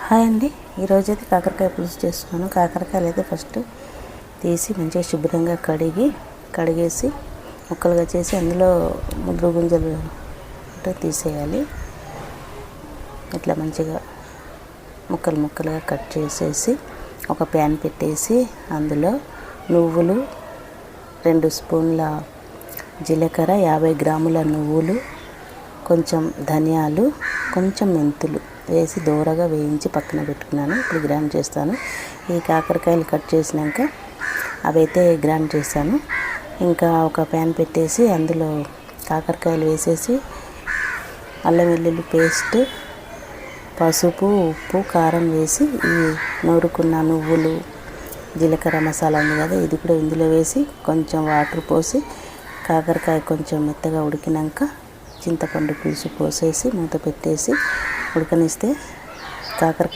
Hi అండి, ఈరోజైతే కాకరకాయ పులుసు చేస్తున్నాను. కాకరకాయలు అయితే ఫస్ట్ తీసి మంచిగా శుభ్రంగా కడిగేసి ముక్కలుగా చేసి అందులో ముద్ర గుంజలు తీసేయాలి. ఇట్లా మంచిగా ముక్కలుగా కట్ చేసేసి ఒక ప్యాన్ పెట్టేసి అందులో నువ్వులు 2 స్పూన్ల జీలకర్ర, 50 గ్రాముల నువ్వులు, కొంచెం ధనియాలు, కొంచెం మెంతులు వేసి దూరగా వేయించి పక్కన పెట్టుకున్నాను. ఇప్పుడు గ్రైండ్ చేస్తాను. ఈ కాకరకాయలు కట్ చేసినాక అవైతే గ్రైండ్ చేశాను. ఇంకా ఒక ప్యాన్ పెట్టేసి అందులో కాకరకాయలు వేసేసి అల్లం వెల్లుల్లి పేస్ట్, పసుపు, ఉప్పు, కారం వేసి ఈ నూరుకున్న నువ్వులు, జీలకర్ర మసాలా ఉంది కదా, ఇది కూడా ఇందులో వేసి కొంచెం వాటర్ పోసి కాకరకాయ కొంచెం మెత్తగా ఉడికినాక చింతపండు పులుసు పోసేసి మూత పెట్టేసి ఉడకనిస్తే కాకరకాయ